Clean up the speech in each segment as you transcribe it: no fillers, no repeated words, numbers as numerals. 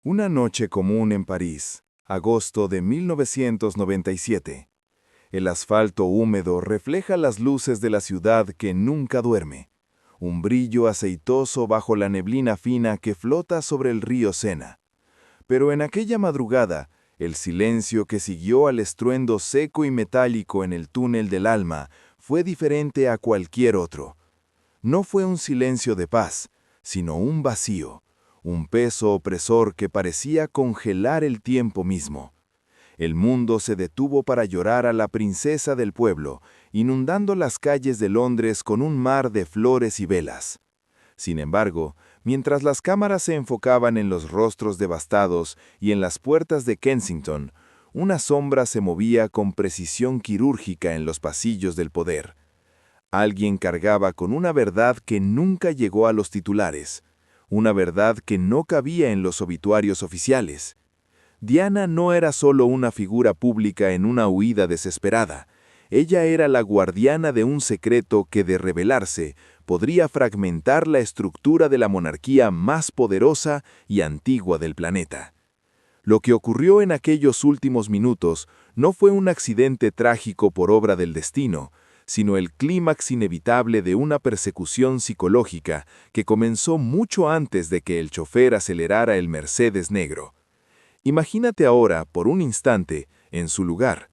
Una noche común en París, agosto de 1997. El asfalto húmedo refleja las luces de la ciudad que nunca duerme. Un brillo aceitoso bajo la neblina fina que flota sobre el río Sena. Pero en aquella madrugada, el silencio que siguió al estruendo seco y metálico en el túnel del alma fue diferente a cualquier otro. No fue un silencio de paz, sino un vacío, un peso opresor que parecía congelar el tiempo mismo. El mundo se detuvo para llorar a la princesa del pueblo, inundando las calles de Londres con un mar de flores y velas. Sin embargo, mientras las cámaras se enfocaban en los rostros devastados y en las puertas de Kensington, una sombra se movía con precisión quirúrgica en los pasillos del poder. Alguien cargaba con una verdad que nunca llegó a los titulares, una verdad que no cabía en los obituarios oficiales. Diana no era solo una figura pública en una huida desesperada. Ella era la guardiana de un secreto que, de revelarse, podría fragmentar la estructura de la monarquía más poderosa y antigua del planeta. Lo que ocurrió en aquellos últimos minutos no fue un accidente trágico por obra del destino, sino el clímax inevitable de una persecución psicológica que comenzó mucho antes de que el chofer acelerara el Mercedes negro. Imagínate ahora, por un instante, en su lugar.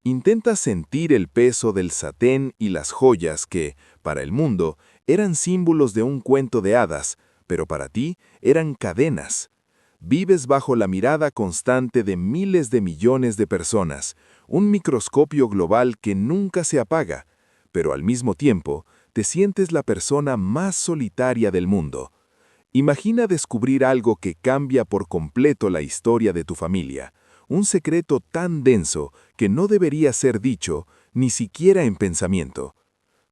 Intenta sentir el peso del satén y las joyas que, para el mundo, eran símbolos de un cuento de hadas, pero para ti eran cadenas. Vives bajo la mirada constante de miles de millones de personas, un microscopio global que nunca se apaga, pero al mismo tiempo te sientes la persona más solitaria del mundo. Imagina descubrir algo que cambia por completo la historia de tu familia, un secreto tan denso que no debería ser dicho ni siquiera en pensamiento.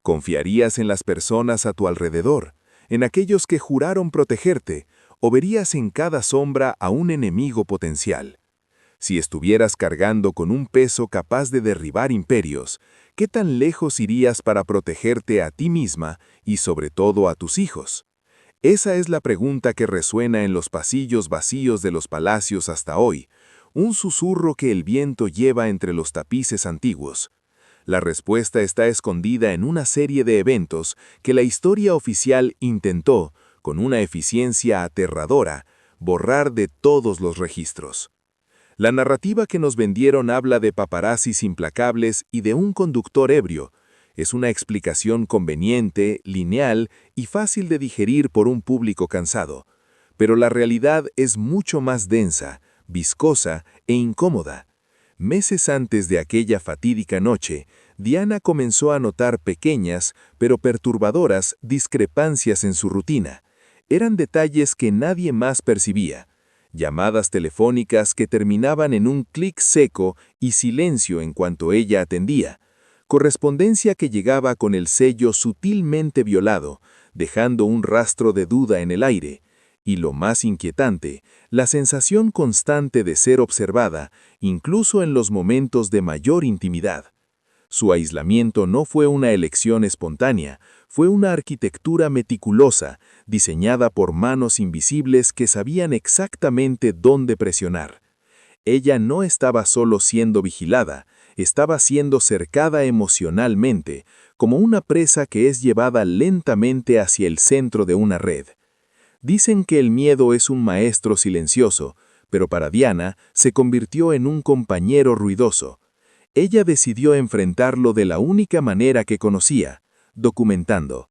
¿Confiarías en las personas a tu alrededor, en aquellos que juraron protegerte, o verías en cada sombra a un enemigo potencial? Si estuvieras cargando con un peso capaz de derribar imperios, ¿qué tan lejos irías para protegerte a ti misma y sobre todo a tus hijos? Esa es la pregunta que resuena en los pasillos vacíos de los palacios hasta hoy, un susurro que el viento lleva entre los tapices antiguos. La respuesta está escondida en una serie de eventos que la historia oficial intentó, con una eficiencia aterradora, borrar de todos los registros. La narrativa que nos vendieron habla de paparazzis implacables y de un conductor ebrio. Es una explicación conveniente, lineal y fácil de digerir por un público cansado. Pero la realidad es mucho más densa, viscosa e incómoda. Meses antes de aquella fatídica noche, Diana comenzó a notar pequeñas, pero perturbadoras, discrepancias en su rutina. Eran detalles que nadie más percibía. Llamadas telefónicas que terminaban en un clic seco y silencio en cuanto ella atendía. Correspondencia que llegaba con el sello sutilmente violado, dejando un rastro de duda en el aire. Y lo más inquietante, la sensación constante de ser observada, incluso en los momentos de mayor intimidad. Su aislamiento no fue una elección espontánea, fue una arquitectura meticulosa, diseñada por manos invisibles que sabían exactamente dónde presionar. Ella no estaba solo siendo vigilada, estaba siendo cercada emocionalmente, como una presa que es llevada lentamente hacia el centro de una red. Dicen que el miedo es un maestro silencioso, pero para Diana se convirtió en un compañero ruidoso. Ella decidió enfrentarlo de la única manera que conocía, documentando.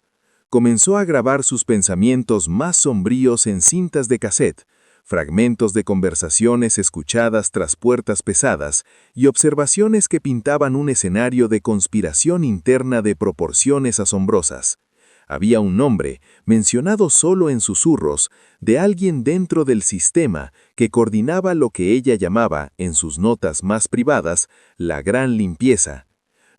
Comenzó a grabar sus pensamientos más sombríos en cintas de cassette, fragmentos de conversaciones escuchadas tras puertas pesadas y observaciones que pintaban un escenario de conspiración interna de proporciones asombrosas. Había un nombre, mencionado solo en susurros, de alguien dentro del sistema que coordinaba lo que ella llamaba, en sus notas más privadas, la gran limpieza.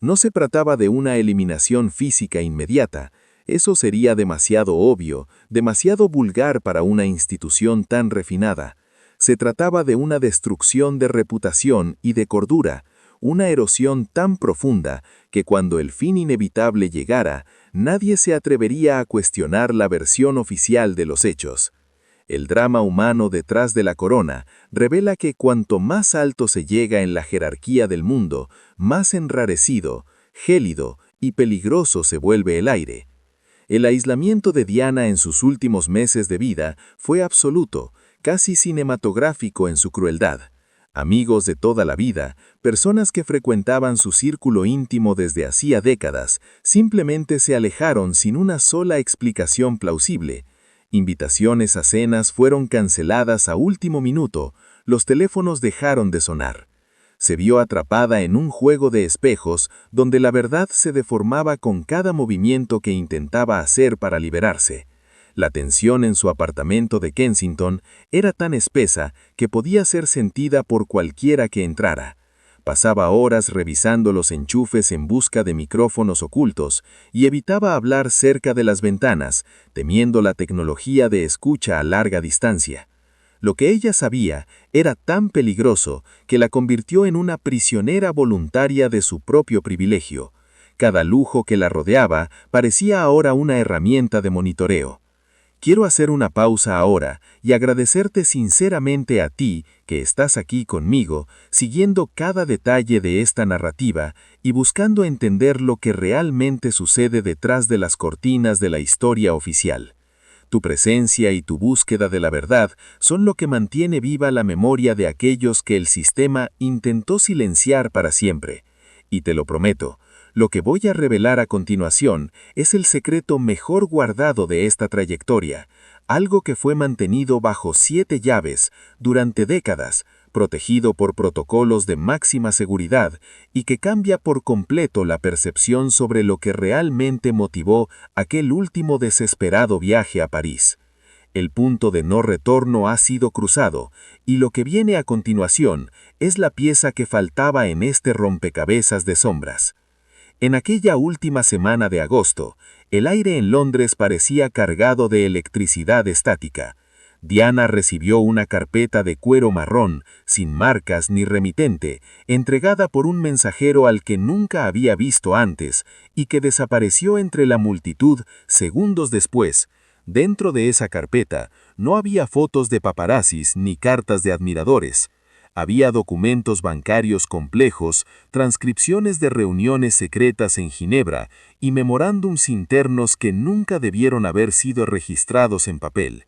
No se trataba de una eliminación física inmediata. Eso sería demasiado obvio, demasiado vulgar para una institución tan refinada. Se trataba de una destrucción de reputación y de cordura, una erosión tan profunda que cuando el fin inevitable llegara, nadie se atrevería a cuestionar la versión oficial de los hechos. El drama humano detrás de la corona revela que cuanto más alto se llega en la jerarquía del mundo, más enrarecido, gélido y peligroso se vuelve el aire. El aislamiento de Diana en sus últimos meses de vida fue absoluto, casi cinematográfico en su crueldad. Amigos de toda la vida, personas que frecuentaban su círculo íntimo desde hacía décadas, simplemente se alejaron sin una sola explicación plausible. Invitaciones a cenas fueron canceladas a último minuto, los teléfonos dejaron de sonar. Se vio atrapada en un juego de espejos donde la verdad se deformaba con cada movimiento que intentaba hacer para liberarse. La tensión en su apartamento de Kensington era tan espesa que podía ser sentida por cualquiera que entrara. Pasaba horas revisando los enchufes en busca de micrófonos ocultos y evitaba hablar cerca de las ventanas, temiendo la tecnología de escucha a larga distancia. Lo que ella sabía era tan peligroso que la convirtió en una prisionera voluntaria de su propio privilegio. Cada lujo que la rodeaba parecía ahora una herramienta de monitoreo. Quiero hacer una pausa ahora y agradecerte sinceramente a ti que estás aquí conmigo, siguiendo cada detalle de esta narrativa y buscando entender lo que realmente sucede detrás de las cortinas de la historia oficial. Tu presencia y tu búsqueda de la verdad son lo que mantiene viva la memoria de aquellos que el sistema intentó silenciar para siempre. Y te lo prometo, lo que voy a revelar a continuación es el secreto mejor guardado de esta trayectoria, algo que fue mantenido bajo 7 llaves durante décadas, protegido por protocolos de máxima seguridad y que cambia por completo la percepción sobre lo que realmente motivó aquel último desesperado viaje a París. El punto de no retorno ha sido cruzado, y lo que viene a continuación es la pieza que faltaba en este rompecabezas de sombras. En aquella última semana de agosto, el aire en Londres parecía cargado de electricidad estática. Diana recibió una carpeta de cuero marrón, sin marcas ni remitente, entregada por un mensajero al que nunca había visto antes y que desapareció entre la multitud segundos después. Dentro de esa carpeta no había fotos de paparazzis ni cartas de admiradores. Había documentos bancarios complejos, transcripciones de reuniones secretas en Ginebra y memorándums internos que nunca debieron haber sido registrados en papel.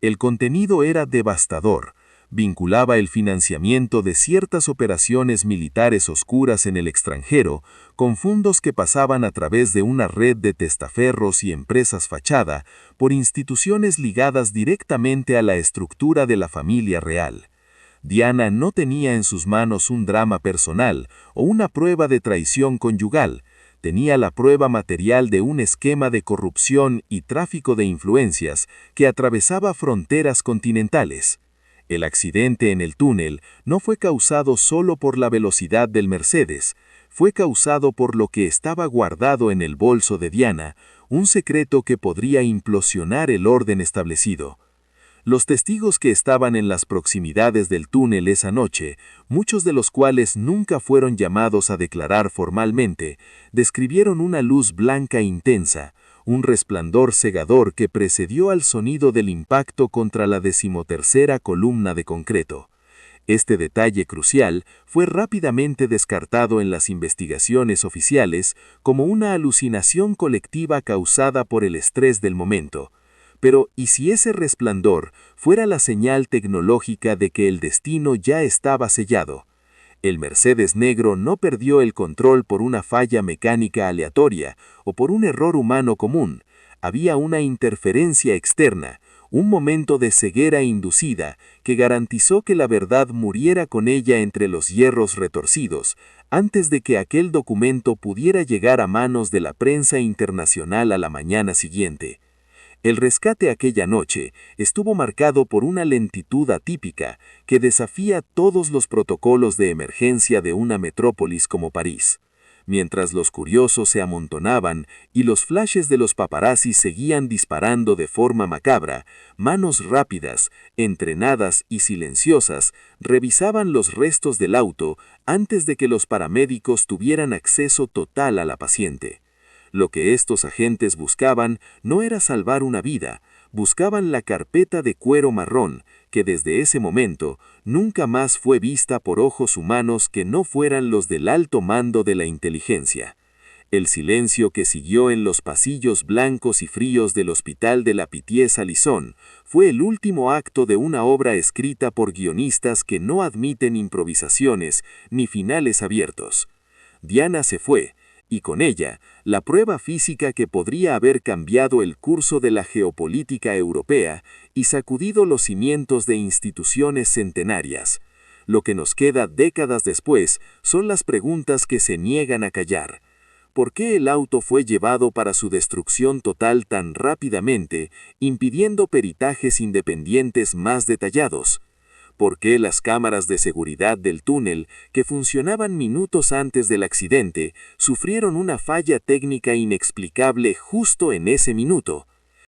El contenido era devastador. Vinculaba el financiamiento de ciertas operaciones militares oscuras en el extranjero con fondos que pasaban a través de una red de testaferros y empresas fachada por instituciones ligadas directamente a la estructura de la familia real. Diana no tenía en sus manos un drama personal o una prueba de traición conyugal. Tenía la prueba material de un esquema de corrupción y tráfico de influencias que atravesaba fronteras continentales. El accidente en el túnel no fue causado solo por la velocidad del Mercedes, fue causado por lo que estaba guardado en el bolso de Diana, un secreto que podría implosionar el orden establecido. Los testigos que estaban en las proximidades del túnel esa noche, muchos de los cuales nunca fueron llamados a declarar formalmente, describieron una luz blanca intensa, un resplandor cegador que precedió al sonido del impacto contra la 13ª columna de concreto. Este detalle crucial fue rápidamente descartado en las investigaciones oficiales como una alucinación colectiva causada por el estrés del momento. Pero, ¿y si ese resplandor fuera la señal tecnológica de que el destino ya estaba sellado? El Mercedes negro no perdió el control por una falla mecánica aleatoria o por un error humano común. Había una interferencia externa, un momento de ceguera inducida que garantizó que la verdad muriera con ella entre los hierros retorcidos, antes de que aquel documento pudiera llegar a manos de la prensa internacional a la mañana siguiente. El rescate aquella noche estuvo marcado por una lentitud atípica que desafía todos los protocolos de emergencia de una metrópolis como París. Mientras los curiosos se amontonaban y los flashes de los paparazzis seguían disparando de forma macabra, manos rápidas, entrenadas y silenciosas revisaban los restos del auto antes de que los paramédicos tuvieran acceso total a la paciente. Lo que estos agentes buscaban no era salvar una vida, buscaban la carpeta de cuero marrón, que desde ese momento nunca más fue vista por ojos humanos que no fueran los del alto mando de la inteligencia. El silencio que siguió en los pasillos blancos y fríos del hospital de la Pitié-Salison fue el último acto de una obra escrita por guionistas que no admiten improvisaciones ni finales abiertos. Diana se fue, y con ella, la prueba física que podría haber cambiado el curso de la geopolítica europea y sacudido los cimientos de instituciones centenarias. Lo que nos queda décadas después son las preguntas que se niegan a callar. ¿Por qué el auto fue llevado para su destrucción total tan rápidamente, impidiendo peritajes independientes más detallados? ¿Por qué las cámaras de seguridad del túnel, que funcionaban minutos antes del accidente, sufrieron una falla técnica inexplicable justo en ese minuto?